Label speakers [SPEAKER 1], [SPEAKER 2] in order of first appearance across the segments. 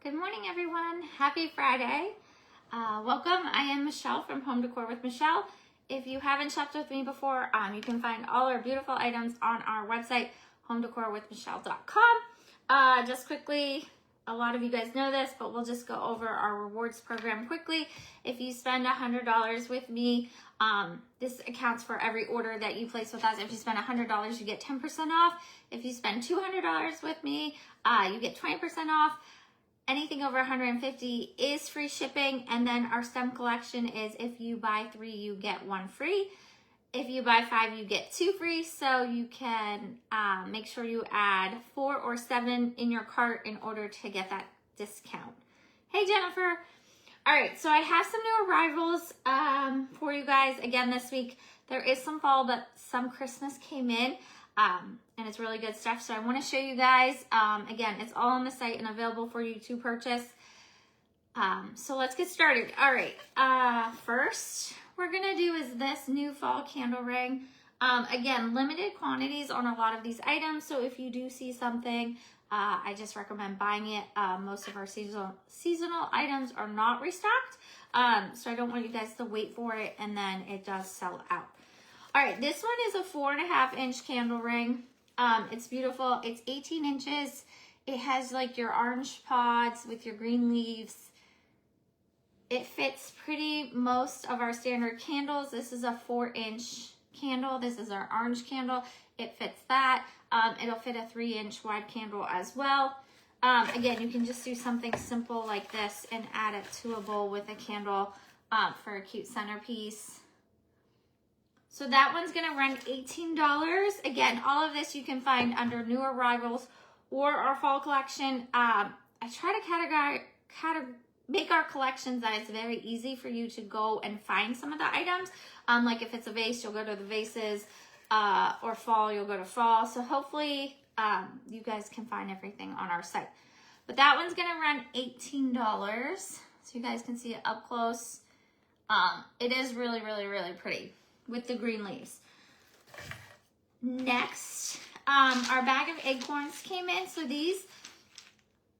[SPEAKER 1] Good morning, everyone. Happy Friday. Welcome. I am Michelle from Home Decor with Michelle. If you haven't shopped with me before, you can find all our beautiful items on our website, homedecorwithmichelle.com. Just quickly, a lot of you guys know this, but we'll just go over our rewards program quickly. If you spend $100 with me, this accounts for every order that you place with us. If you spend $100, you get 10% off. If you spend $200 with me, you get 20% off. Anything over $150 is free shipping. And then our STEM collection is if you buy 3, you get 1 free. If you buy 5, you get 2 free. So you can make sure you add 4 or 7 in your cart in order to get that discount. Hey, Jennifer. All right, so I have some new arrivals for you guys. Again, this week, there is some fall, but some Christmas came in. And it's really good stuff. So I want to show you guys, again, it's all on the site and available for you to purchase. So let's get started. All right. First we're going to do is this new fall candle ring. Again, limited quantities on a lot of these items. So if you do see something, I just recommend buying it. Most of our seasonal items are not restocked. So I don't want you guys to wait for it and then it does sell out. All right, this one is a 4.5-inch candle ring. It's beautiful. It's 18 inches. It has like your orange pods with your green leaves. It fits pretty most of our standard candles. This is a 4-inch candle. This is our orange candle. It fits that. It'll fit a 3-inch wide candle as well. Again, you can just do something simple like this and add it to a bowl with a candle for a cute centerpiece. So that one's going to run $18. Again, all of this you can find under new arrivals or our fall collection. I try to make our collections that it's very easy for you to go and find some of the items. Like if it's a vase, you'll go to the vases, or fall, you'll go to fall. So hopefully you guys can find everything on our site. But that one's going to run $18. So you guys can see it up close. It is really, really, really pretty with the green leaves. Next, our bag of acorns came in. So these,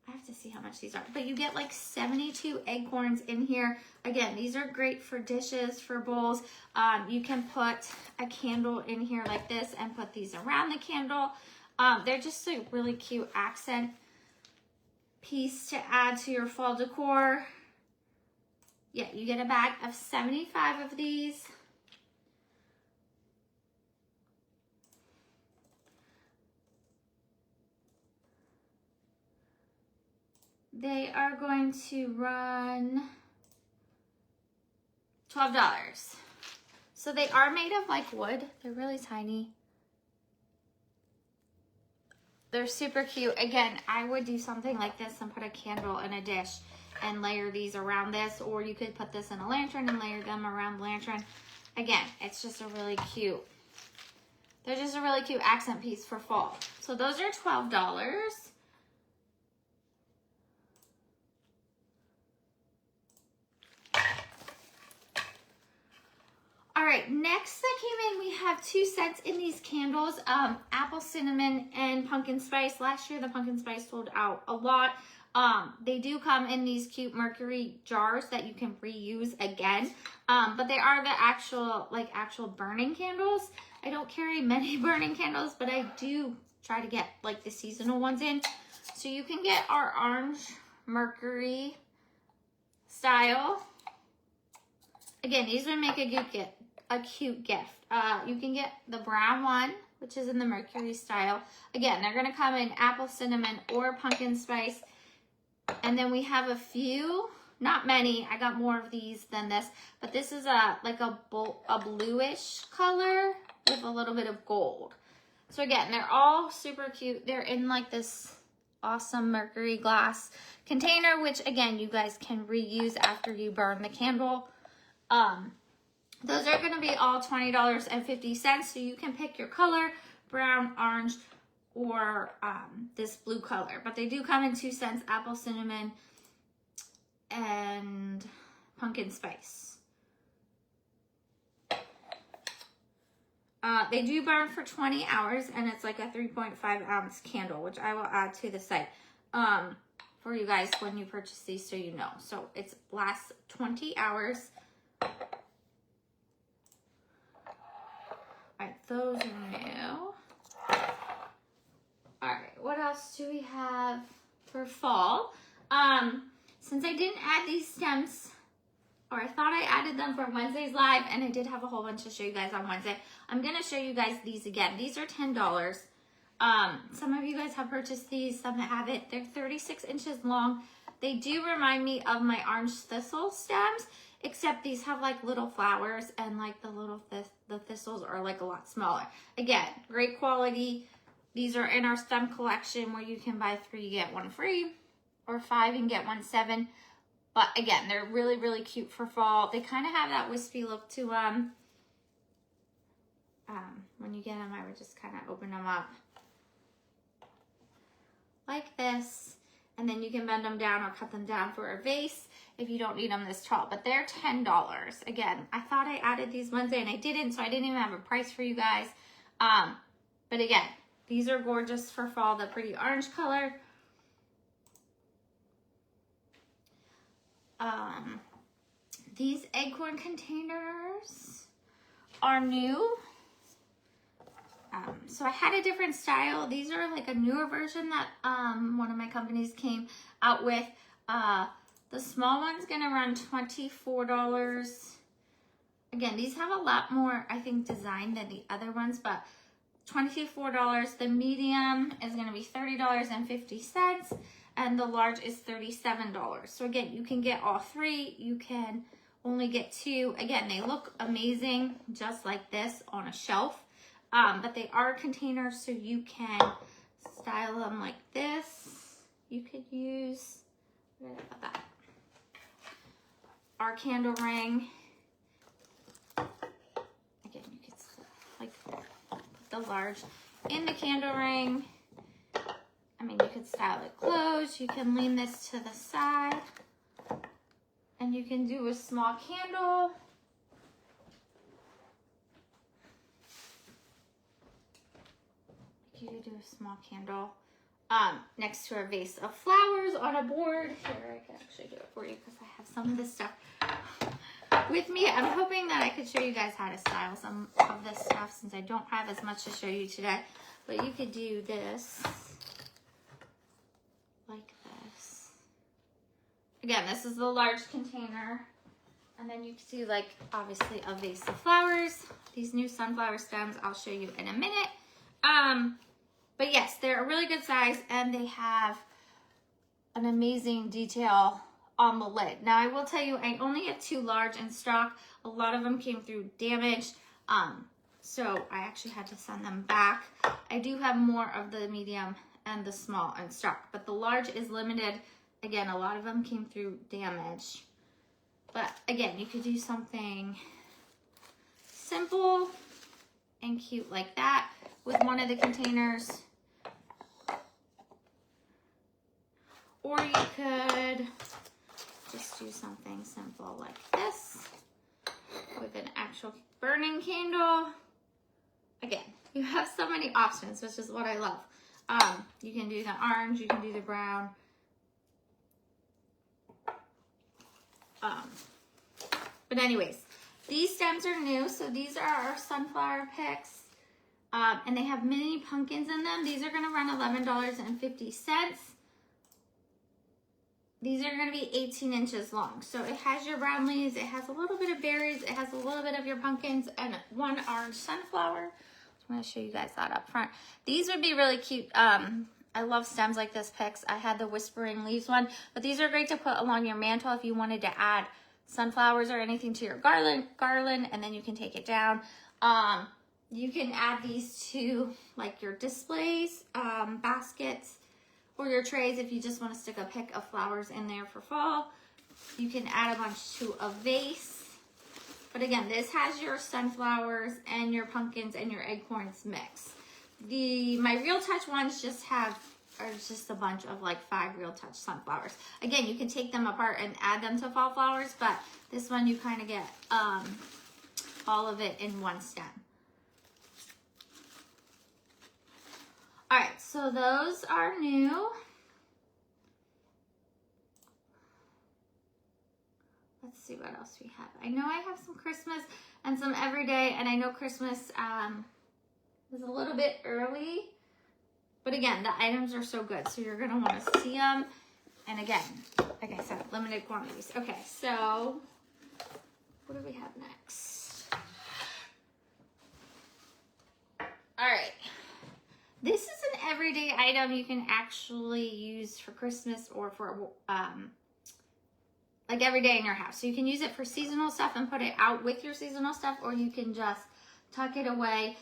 [SPEAKER 1] I have to see how much these are, but you get like 72 acorns in here. Again, these are great for dishes, for bowls. You can put a candle in here like this and put these around the candle. They're just a really cute accent piece to add to your fall decor. Yeah, you get a bag of 75 of these. They are going to run $12. So they are made of like wood. They're really tiny. They're super cute. Again, I would do something like this and put a candle in a dish and layer these around this, or you could put this in a lantern and layer them around the lantern. Again, it's just a really cute, they're just a really cute accent piece for fall. So those are $12. All right, next that came in, we have 2 sets in these candles, apple cinnamon and pumpkin spice. Last year, the pumpkin spice sold out a lot. They do come in these cute mercury jars that you can reuse again, but they are the actual burning candles. I don't carry many burning candles, but I do try to get like the seasonal ones in. So you can get our orange mercury style. Again, these would make a cute gift. You can get the brown one, which is in the mercury style. Again, they're gonna come in apple cinnamon or pumpkin spice. And then we have a few, not many. I got more of these than this, but this is a bluish color with a little bit of gold. So again, they're all super cute. They're in like this awesome mercury glass container, which again, you guys can reuse after you burn the candle. Those are going to be all $20.50, so you can pick your color, brown, orange, or this blue color. But they do come in 2 scents, apple cinnamon and pumpkin spice. They do burn for 20 hours, and it's like a 3.5 ounce candle, which I will add to the site. for you guys when you purchase these, so you know. So it lasts 20 hours. All right, those are new. All right, what else do we have for fall? Since I didn't add these stems, or I thought I added them for Wednesday's live, and I did have a whole bunch to show you guys on Wednesday, I'm gonna show you guys these again. These are $10. Some of you guys have purchased these, some haven't. They're 36 inches long. They do remind me of my orange thistle stems, except these have like little flowers, and like the thistles are like a lot smaller. Again, great quality. These are in our stem collection where you can buy 3, get 1 free, or 5 and get 1 7. But again, they're really, really cute for fall. They kind of have that wispy look to them. When you get them, I would just kind of open them up like this. And then you can bend them down or cut them down for a vase if you don't need them this tall. But they're $10. Again, I thought I added these Wednesday and I didn't, so I didn't even have a price for you guys. But again, these are gorgeous for fall, the pretty orange color. These acorn containers are new. So I had a different style. These are like a newer version that one of my companies came out with. The small one's gonna run $24. Again, these have a lot more, I think, design than the other ones, but $24. The medium is gonna be $30.50, and the large is $37. So again, you can get all 3. You can only get 2. Again, they look amazing just like this on a shelf. But they are containers, so you can style them like this. You could use, where did I put that? Our candle ring. Again, you could like put the large in the candle ring. I mean, you could style it closed. You can lean this to the side, and you can do a small candle. You could do a small candle next to a vase of flowers on a board. Here, I can actually do it for you because I have some of this stuff with me. I'm hoping that I could show you guys how to style some of this stuff since I don't have as much to show you today. But you could do this like this. Again, this is the large container. And then you can do like, obviously, a vase of flowers. These new sunflower stems I'll show you in a minute. But yes, they're a really good size, and they have an amazing detail on the lid. Now, I will tell you, I only have 2 large in stock. A lot of them came through damaged, so I actually had to send them back. I do have more of the medium and the small in stock, but the large is limited. Again, a lot of them came through damage. But again, you could do something simple and cute like that with one of the containers. Or you could just do something simple like this with an actual burning candle. Again, you have so many options, which is what I love. You can do the orange, you can do the brown. But anyways, these stems are new. So these are our sunflower picks. And they have mini pumpkins in them. These are going to run $11.50. These are going to be 18 inches long. So it has your brown leaves, it has a little bit of berries, it has a little bit of your pumpkins, and 1 orange sunflower. I'm going to show you guys that up front. These would be really cute. I love stems like this picks. I had the whispering leaves one, but these are great to put along your mantle if you wanted to add sunflowers or anything to your garland, and then you can take it down. You can add these to like your displays, baskets, or your trays if you just want to stick a pick of flowers in there for fall. You can add a bunch to a vase. But again, this has your sunflowers and your pumpkins and your acorns mix. My Real Touch ones are just a bunch of like 5 Real Touch sunflowers. Again, you can take them apart and add them to fall flowers, but this one you kind of get all of it in one stem. All right, so those are new. let's see what else we have. I know I have some Christmas and some everyday, and I know Christmas is a little bit early, but again, the items are so good, so you're gonna want to see them. And again, like I said, limited quantities. Okay, so what do we have next? All right. This is an everyday item you can actually use for Christmas or for like every day in your house. So you can use it for seasonal stuff and put it out with your seasonal stuff, or you can just tuck it away.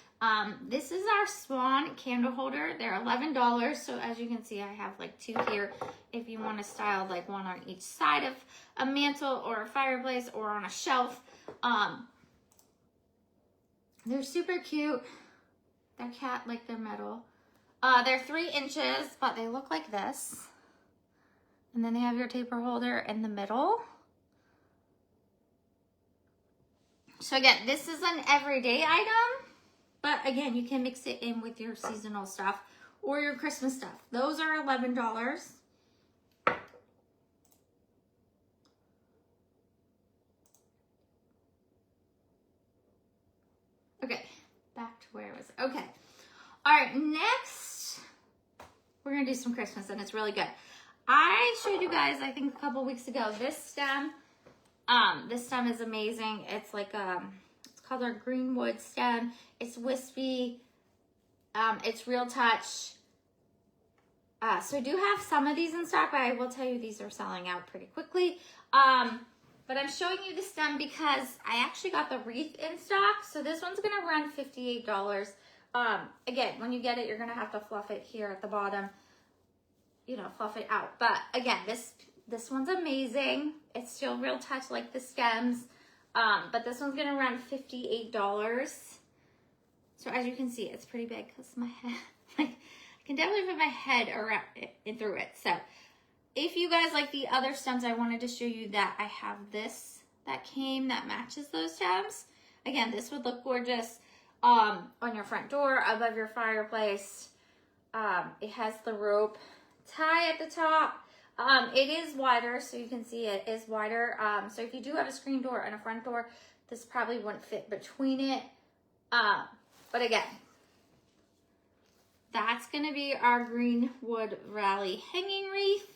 [SPEAKER 1] This is our Swan candle holder. They're $11. So as you can see, I have like two here. If you want to style like one on each side of a mantle or a fireplace or on a shelf. They're super cute. They're cat, like they're metal. They're 3 inches, but they look like this. And then they have your taper holder in the middle. So again, this is an everyday item, but again, you can mix it in with your seasonal stuff or your Christmas stuff. Those are $11. Okay, back to where I was. Okay. All right, next, we're gonna do some Christmas, and it's really good. I showed you guys, I think a couple weeks ago, this stem. This stem is amazing. It's like it's called our Greenwood stem. It's wispy. It's Real Touch. So I do have some of these in stock, but I will tell you these are selling out pretty quickly. But I'm showing you the stem because I actually got the wreath in stock. So this one's gonna run $58. Again, when you get it, you're gonna have to fluff it here at the bottom, you know, fluff it out. But again, this one's amazing. It's still Real Touch like the stems. But this one's gonna run $58. So as you can see, it's pretty big because my head, like, I can definitely put my head around it, through it. So if you guys like the other stems, I wanted to show you that I have this that matches those stems. Again, this would look gorgeous on your front door, above your fireplace. It has the rope tie at the top. It is wider, so you can see it is wider. So if you do have a screen door and a front door, this probably wouldn't fit between it. But again, that's going to be our Greenwood Rally hanging wreath.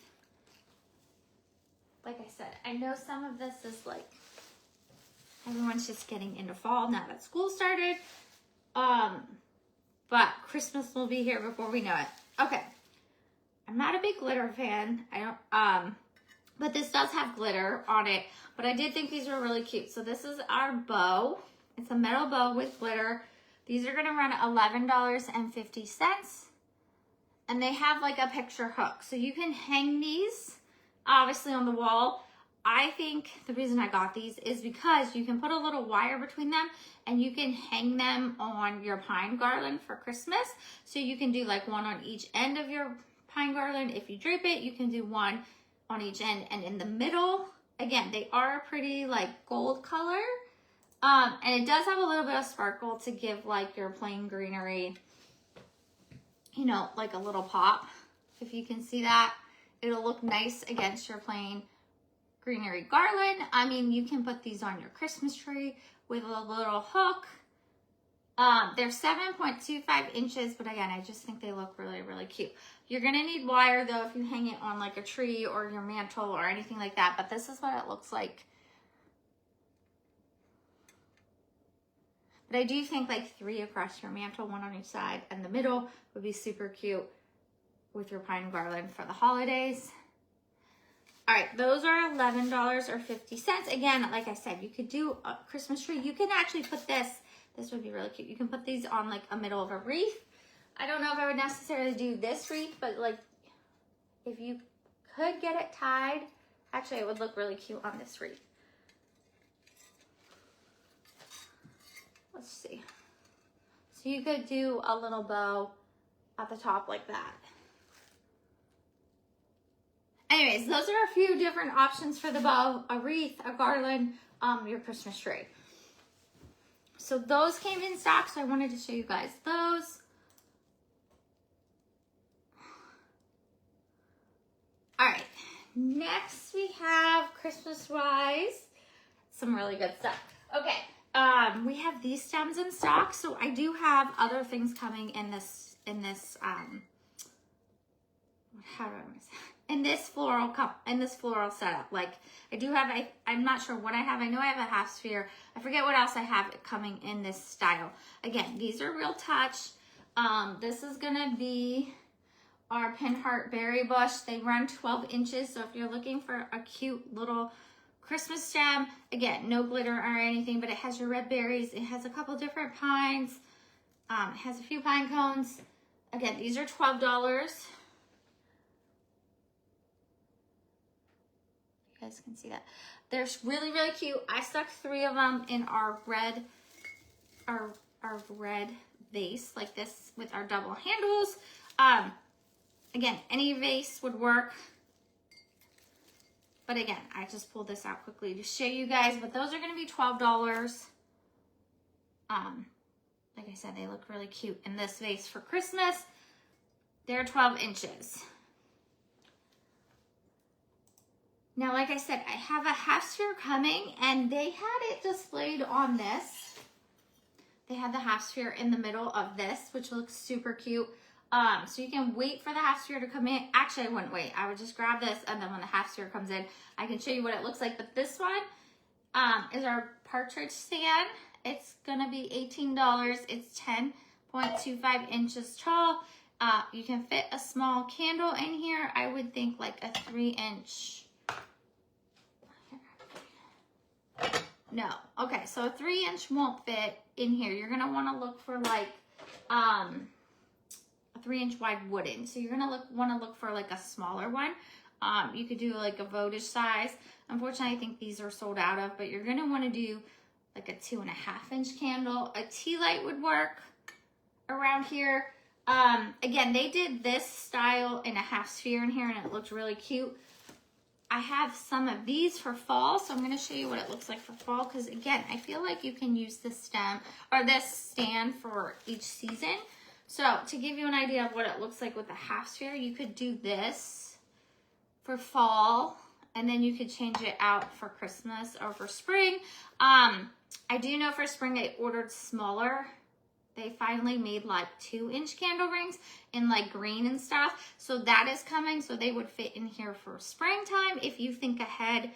[SPEAKER 1] Like I said, I know some of this is like, everyone's just getting into fall now that school started. But Christmas will be here before we know it. Okay. I'm not a big glitter fan. But this does have glitter on it. But I did think these were really cute. So this is our bow. It's a metal bow with glitter. These are gonna run $11.50. And they have like a picture hook. So you can hang these obviously on the wall. I think the reason I got these is because you can put a little wire between them and you can hang them on your pine garland for Christmas. So you can do like one on each end of your pine garland. If you drape it, you can do one on each end, and in the middle, again, they are pretty like gold color. And it does have a little bit of sparkle to give like your plain greenery, you know, like a little pop. If you can see that, it'll look nice against your plain greenery garland. I mean, you can put these on your Christmas tree with a little hook. They're 7.25 inches, but again, I just think they look really, really cute. You're gonna need wire though if you hang it on like a tree or your mantle or anything like that, but this is what it looks like. But I do think like 3 across your mantle, 1 on each side, and the middle would be super cute with your pine garland for the holidays. All right, those are $11.50. Again, like I said, you could do a Christmas tree. You can actually put this would be really cute. You can put these on like a middle of a wreath. I don't know if I would necessarily do this wreath, but like if you could get it tied, actually it would look really cute on this wreath. Let's see. So you could do a little bow at the top like that. Anyways, those are a few different options for the bow, a wreath, a garland, your Christmas tree. So those came in stock, so I wanted to show you guys those. All right, next we have Christmas-wise. some really good stuff. Okay, we have these stems in stock, so I do have other things coming in this how do I want to say, in this floral setup. Like I do have, I'm not sure what I have. I know I have a half sphere. I forget what else I have coming in this style. Again, these are Real Touch. This is gonna be our Pin Heart Berry Bush. They run 12 inches, so if you're looking for a cute little Christmas stem, again, no glitter or anything, but it has your red berries. It has a couple different pines. It has a few pine cones. Again, these are $12. You guys can see that. They're really, really cute. I stuck 3 of them in our red vase like this with our double handles. Again, any vase would work. But again, I just pulled this out quickly to show you guys, but those are going to be $12. Like I said, they look really cute in this vase for Christmas. They're 12 inches. Now, like I said, I have a half sphere coming, and they had it displayed on this. They had the half sphere in the middle of this, which looks super cute. So you can wait for the half sphere to come in. Actually, I wouldn't wait. I would just grab this, and then when the half sphere comes in, I can show you what it looks like. But this one is our partridge stand. It's gonna be $18. It's 10.25 inches tall. You can fit a small candle in here. I would think like a 3-inch. No. Okay, so a 3-inch won't fit in here. You're gonna want to look for like a 3-inch wide wooden. So you're gonna want to look for like a smaller one. You could do like a voltage size. Unfortunately, I think these are sold out of, but you're gonna want to do like a 2.5-inch candle. A tea light would work around here. Again, they did this style in a half sphere in here, and it looked really cute. I have some of these for fall, so I'm going to show you what it looks like for fall, because again, I feel like you can use this stem or this stand for each season. So to give you an idea of what it looks like with the half sphere, you could do this for fall, and then you could change it out for Christmas or for spring. I do know for spring they ordered smaller. They finally made like 2-inch candle rings in like green and stuff. So that is coming. So they would fit in here for springtime. If you think ahead,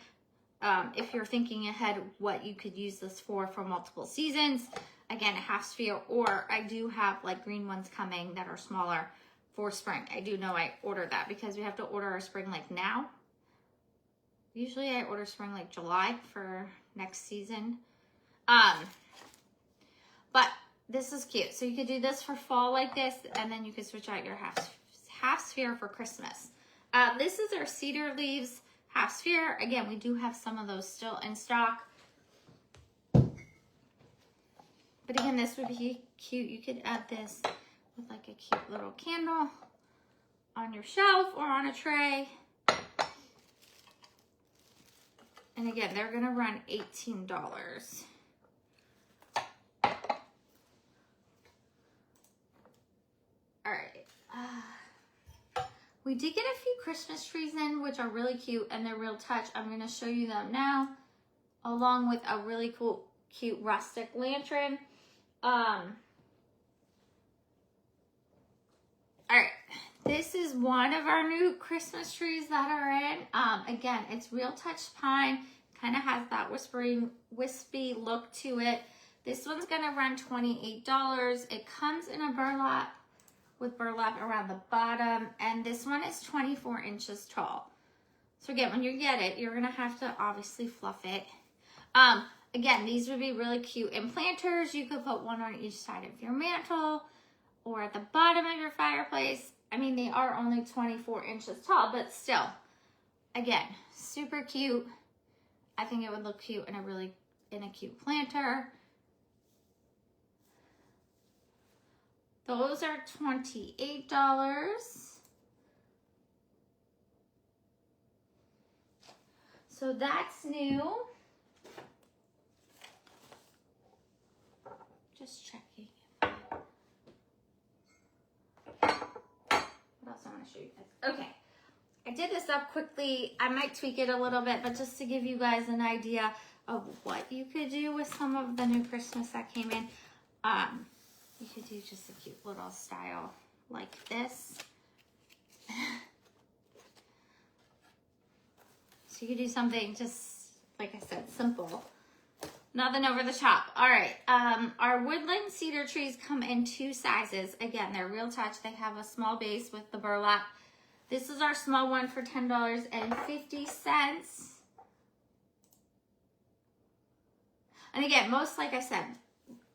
[SPEAKER 1] if you're thinking ahead what you could use this for multiple seasons. Again, a half sphere, or I do have like green ones coming that are smaller for spring. I do know I ordered that because we have to order our spring like now. Usually I order spring like July for next season. But this is cute. So you could do this for fall like this, and then you could switch out your half sphere for Christmas. This is our cedar leaves half sphere. Again, we do have some of those still in stock. But again, this would be cute. You could add this with like a cute little candle on your shelf or on a tray. And again, they're gonna run $18. All right, we did get a few Christmas trees in, which are really cute, and they're Real Touch. I'm going to show you them now, along with a really cool, cute rustic lantern. All right, this is one of our new Christmas trees that are in. Again, it's Real Touch pine, kind of has that wispy look to it. This one's going to run $28. It comes in a burlap, with burlap around the bottom, and this one is 24 inches tall. So again, when you get it, you're gonna have to obviously fluff it. Again, these would be really cute in planters. You could put one on each side of your mantle or at the bottom of your fireplace. I mean, they are only 24 inches tall, but still, again, super cute. I think it would look cute in a cute planter. Those are $28. So that's new. Just checking. What else I want to show you guys? Okay. I did this up quickly. I might tweak it a little bit, but just to give you guys an idea of what you could do with some of the new Christmas that came in. You could do just a cute little style like this. So you could do something just, like I said, simple. Nothing over the top. All right. Our woodland cedar trees come in 2 sizes. Again, they're Real Touch. They have a small base with the burlap. This is our small one for $10.50. And again, like I said,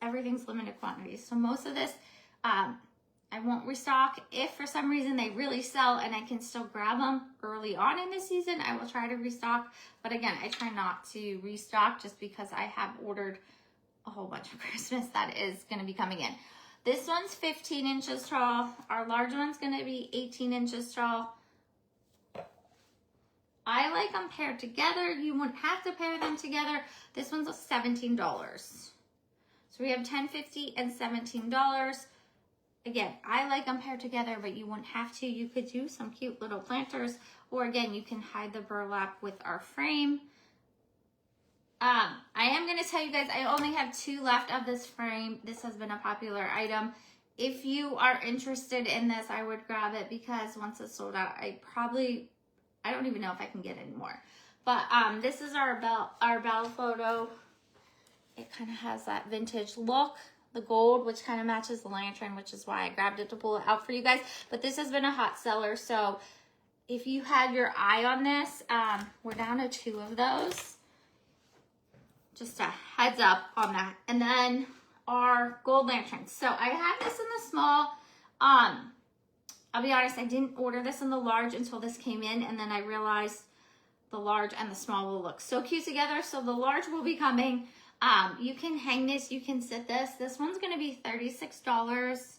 [SPEAKER 1] everything's limited quantities. So most of this, I won't restock. If for some reason they really sell and I can still grab them early on in the season, I will try to restock. But again, I try not to restock just because I have ordered a whole bunch of Christmas that is going to be coming in. This one's 15 inches tall. Our large one's going to be 18 inches tall. I like them paired together. You wouldn't have to pair them together. This one's $17. So we have $10.50 and $17. Again, I like them paired together, but you wouldn't have to. You could do some cute little planters, or again, you can hide the burlap with our frame. I am going to tell you guys, I only have 2 left of this frame. This has been a popular item. If you are interested in this, I would grab it because once it's sold out, I don't even know if I can get any more. But this is our bell photo. It kind of has that vintage look. The gold, which kind of matches the lantern, which is why I grabbed it to pull it out for you guys. But this has been a hot seller, so if you had your eye on this, we're down to 2 of those. Just a heads up on that. And then our gold lanterns. So I have this in the small. I'll be honest, I didn't order this in the large until this came in, and then I realized the large and the small will look so cute together. So the large will be coming. You can hang this, you can sit this. This one's going to be $36.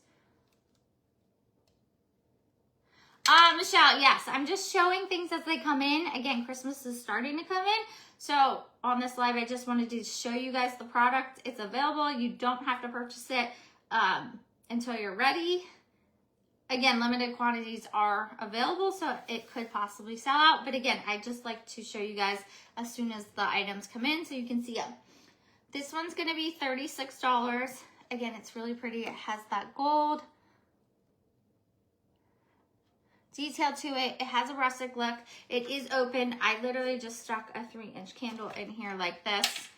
[SPEAKER 1] Michelle, yes, I'm just showing things as they come in. Again, Christmas is starting to come in. So on this live, I just wanted to show you guys the product. It's available. You don't have to purchase it until you're ready. Again, limited quantities are available, so it could possibly sell out. But again, I just like to show you guys as soon as the items come in so you can see them. This one's going to be $36. Again, it's really pretty. It has that gold detail to it. It has a rustic look. It is open. I literally just stuck a 3-inch candle in here like this.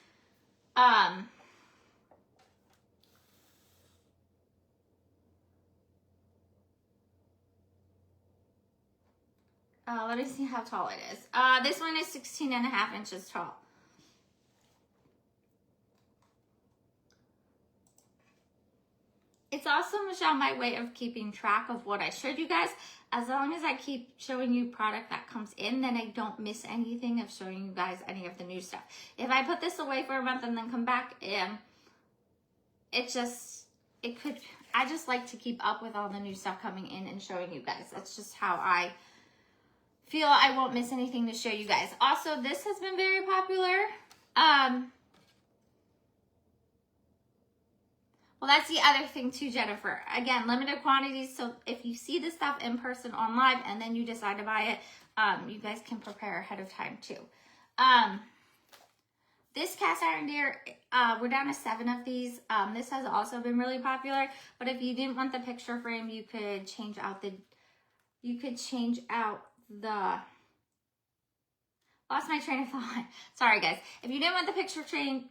[SPEAKER 1] Let me see how tall it is. This one is 16.5 inches tall. It's also, Michelle, my way of keeping track of what I showed you guys. As long as I keep showing you product that comes in, then I don't miss anything of showing you guys any of the new stuff. If I put this away for a month and then come back, I just like to keep up with all the new stuff coming in and showing you guys. That's just how I feel I won't miss anything to show you guys. Also, this has been very popular. Well, that's the other thing too, Jennifer. Again, limited quantities. So if you see this stuff in person on live and then you decide to buy it, you guys can prepare ahead of time too. This cast iron deer, we're down to 7 of these. This has also been really popular. But if you didn't want the picture frame, you could change out the, lost my train of thought. Sorry guys. If you didn't want the picture frame,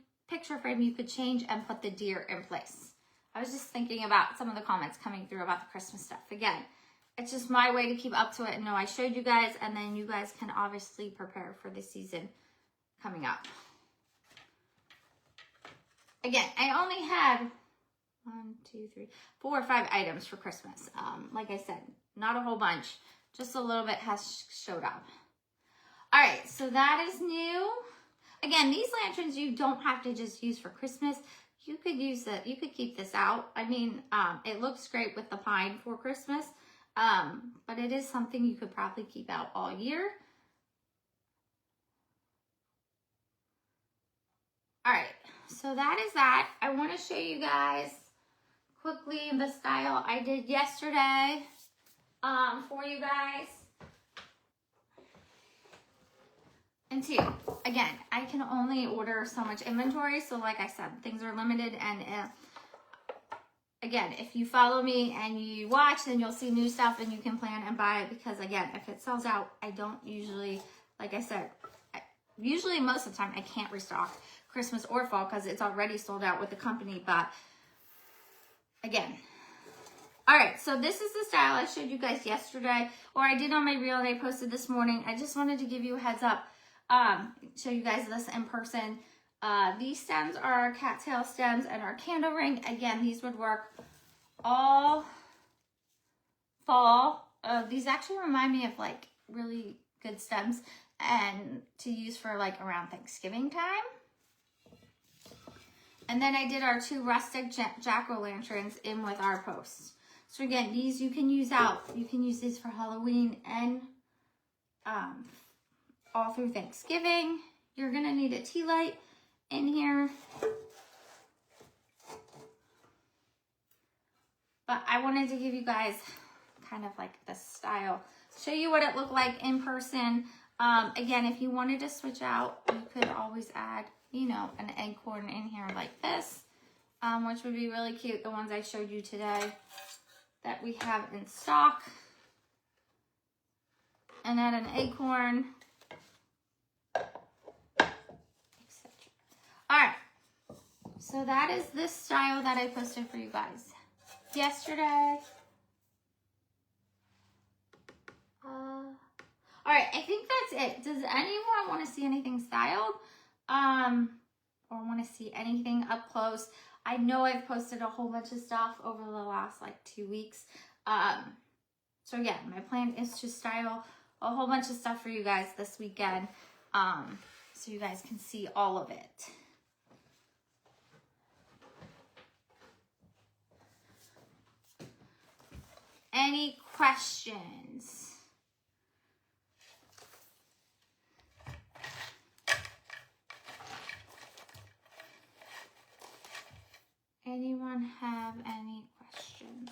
[SPEAKER 1] you could change and put the deer in place. I was just thinking about some of the comments coming through about the Christmas stuff. Again, it's just my way to keep up to it and know I showed you guys, and then you guys can obviously prepare for the season coming up. Again, I only had 4 or 5 items for Christmas. Like I said, not a whole bunch. Just a little bit has showed up. All right, so that is new. Again, these lanterns you don't have to just use for Christmas. You could use it. You could keep this out. I mean, it looks great with the pine for Christmas, but it is something you could probably keep out all year. All right, so that is that. I want to show you guys quickly the style I did yesterday for you guys. And two, again, I can only order so much inventory. So like I said, things are limited. And again, if you follow me and you watch, then you'll see new stuff and you can plan and buy it. Because again, if it sells out, I don't usually, like I said, usually most of the time I can't restock Christmas or fall because it's already sold out with the company. But again, all right, so this is the style I showed you guys yesterday, or I did on my reel and I posted this morning. I just wanted to give you a heads up, show you guys this in person. These stems are our cattail stems and our candle ring. Again, these would work all fall. These actually remind me of like really good stems and to use for like around Thanksgiving time. And then I did our 2 rustic jack-o'-lanterns in with our posts. So again, these you can use out. You can use these for Halloween and all through Thanksgiving. You're gonna need a tea light in here. But I wanted to give you guys kind of like the style. Show you what it looked like in person. Again, if you wanted to switch out, you could always add, you know, an acorn in here like this, which would be really cute. The ones I showed you today that we have in stock. And add an acorn, etc. All right, so that is this style that I posted for you guys yesterday. All right, I think that's it. Does anyone want to see anything styled? Or want to see anything up close? I know I've posted a whole bunch of stuff over the last like 2 weeks. So yeah, my plan is to style a whole bunch of stuff for you guys this weekend. So you guys can see all of it. Any questions? Anyone have any questions?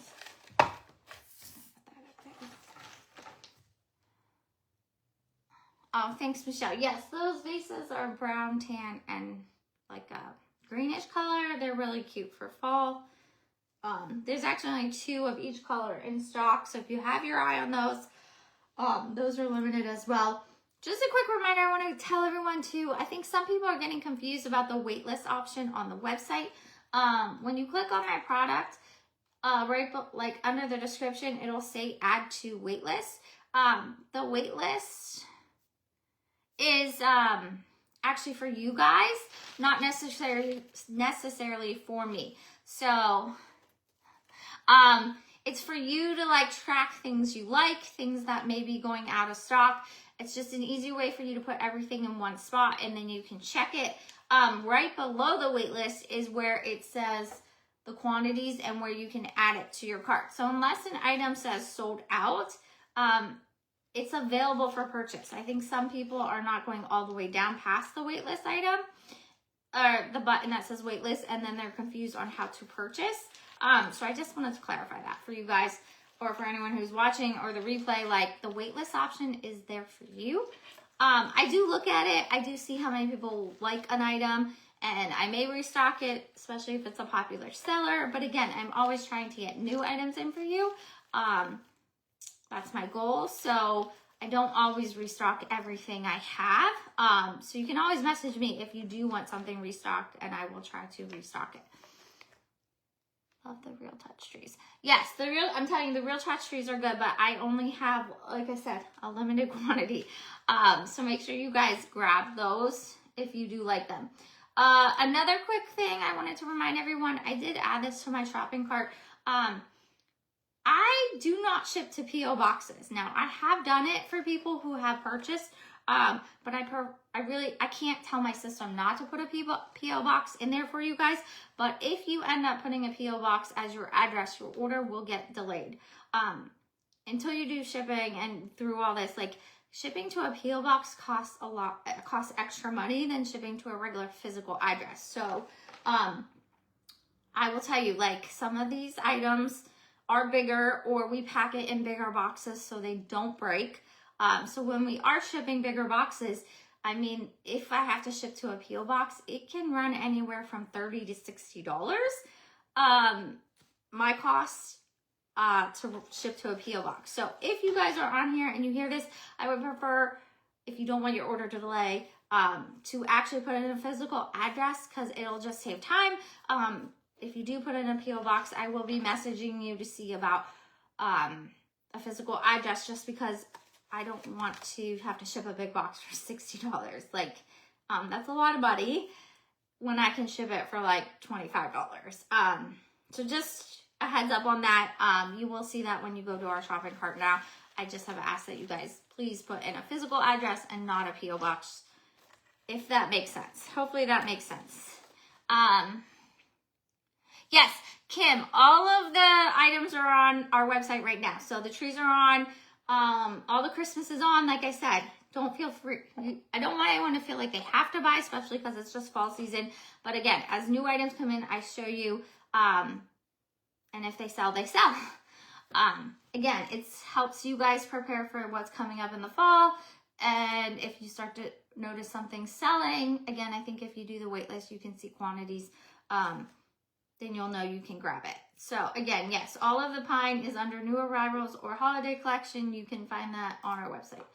[SPEAKER 1] Oh, thanks, Michelle. Yes, those vases are brown, tan, and like a greenish color. They're really cute for fall. There's actually only 2 of each color in stock, so if you have your eye on those are limited as well. Just a quick reminder, I want to tell everyone too, I think some people are getting confused about the waitlist option on the website. When you click on my product, right like under the description, it'll say add to waitlist. The waitlist is actually for you guys, not necessarily for me. So it's for you to like track things you like, things that may be going out of stock. It's just an easy way for you to put everything in one spot and then you can check it. Right below the wait list is where it says the quantities and where you can add it to your cart. So unless an item says sold out, it's available for purchase. I think some people are not going all the way down past the wait list item or the button that says wait list, and then they're confused on how to purchase. So I just wanted to clarify that for you guys, or for anyone who's watching or the replay, like the wait list option is there for you. I do look at it. I do see how many people like an item, and I may restock it, especially if it's a popular seller. But again, I'm always trying to get new items in for you. That's my goal. So I don't always restock everything I have. So you can always message me if you do want something restocked, and I will try to restock it. Love the real touch trees. Yes, I'm telling you, the real touch trees are good, but I only have, like I said, a limited quantity. So make sure you guys grab those if you do like them. Another quick thing I wanted to remind everyone, I did add this to my shopping cart. I do not ship to P.O. boxes. Now, I have done it for people who have purchased, but I can't tell my system not to put a P.O. box in there for you guys. But if you end up putting a P.O. box as your address, your order will get delayed. Until you do shipping and through all this, like shipping to a P.O. box costs a lot. It costs extra money than shipping to a regular physical address. So, I will tell you, like some of these items are bigger, or we pack it in bigger boxes so they don't break. So when we are shipping bigger boxes, I mean, if I have to ship to a P.O. box, it can run anywhere from $30 to $60. My cost to ship to a P.O. box. So if you guys are on here and you hear this, I would prefer, if you don't want your order to delay, to actually put in a physical address, because it'll just save time. If you do put in a P.O. box, I will be messaging you to see about a physical address, just because I don't want to have to ship a big box for $60. Like, that's a lot of money when I can ship it for like $25. So just a heads up on that. You will see that when you go to our shopping cart now. I just have asked that you guys please put in a physical address and not a P.O. box, if that makes sense. Hopefully that makes sense. Yes, Kim, all of the items are on our website right now. So the trees are on, all the Christmas is on. Like I said, don't feel free. I don't want anyone to feel like they have to buy, especially because it's just fall season. But again, as new items come in, I show you, and if they sell, they sell. Again, it helps you guys prepare for what's coming up in the fall. And if you start to notice something selling, again, I think if you do the wait list, you can see quantities, then you'll know you can grab it. So again, yes, all of the pine is under new arrivals or holiday collection. You can find that on our website.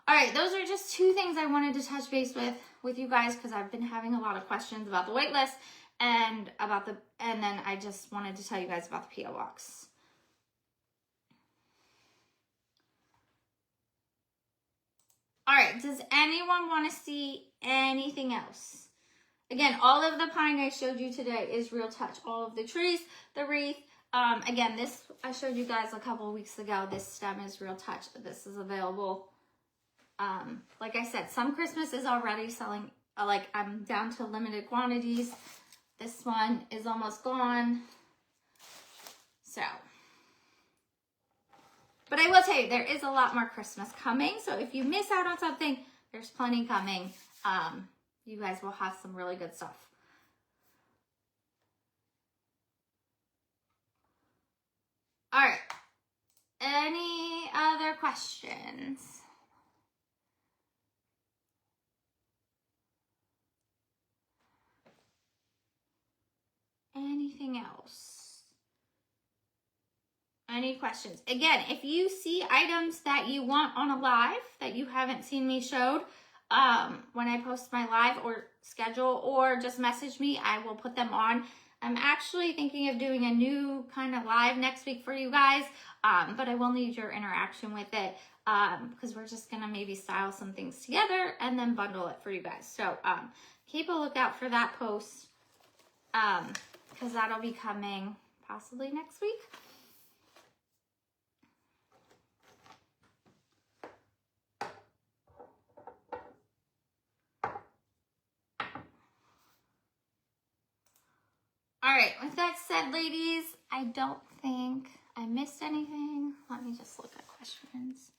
[SPEAKER 1] All right, those are just two things I wanted to touch base with you guys, because I've been having a lot of questions about the wait list and then I just wanted to tell you guys about the P.O. box. All right, does anyone want to see anything else? Again, all of the pine I showed you today is Real Touch. All of the trees, the wreath. Again, this I showed you guys a couple of weeks ago. This stem is Real Touch. This is available. Like I said, some Christmas is already selling. Like, I'm down to limited quantities. This one is almost gone. So, but I will tell you, there is a lot more Christmas coming. So if you miss out on something, there's plenty coming. You guys will have some really good stuff. All right. Any other questions? Anything else? Any questions? Again, if you see items that you want on a live that you haven't seen me showed, when I post my live or schedule, or just message me, I will put them on. I'm actually thinking of doing a new kind of live next week for you guys, but I will need your interaction with it, because we're just gonna maybe style some things together and then bundle it for you guys. So keep a lookout for that post, because that'll be coming possibly next week. All right, with that said, ladies, I don't think I missed anything. Let me just look at questions.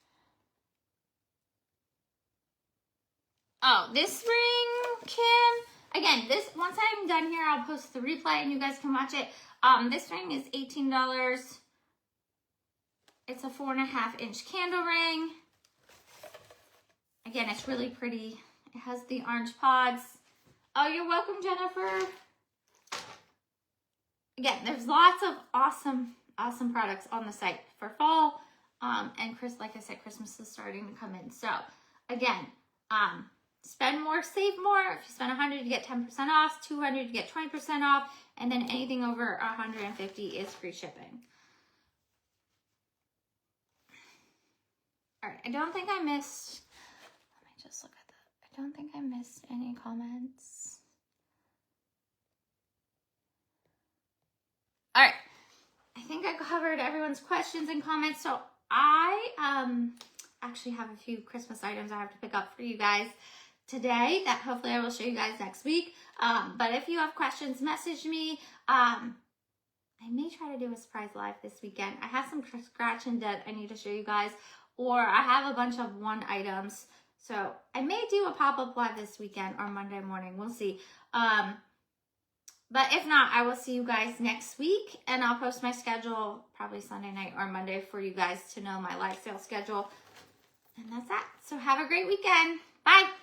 [SPEAKER 1] Oh, this ring, Kim. Again, this, once I'm done here, I'll post the replay and you guys can watch it. This ring is $18. It's a 4.5-inch candle ring. Again, it's really pretty. It has the orange pods. Oh, you're welcome, Jennifer. Again, there's lots of awesome products on the site for fall. And like I said, Christmas is starting to come in. So again, spend more, save more. If you spend $100, you get 10% off. $200, you get 20% off. And then anything over $150 is free shipping. All right, I don't think I missed, let me just look at that. I don't think I missed any comments. All right, I think I covered everyone's questions and comments. So I actually have a few Christmas items I have to pick up for you guys today that hopefully I will show you guys next week. But if you have questions, message me. I may try to do a surprise live this weekend. I have some scratch and dent I need to show you guys, or I have a bunch of one items. So I may do a pop-up live this weekend or Monday morning. We'll see. But if not, I will see you guys next week, and I'll post my schedule probably Sunday night or Monday for you guys to know my live sale schedule. And that's that. So have a great weekend. Bye.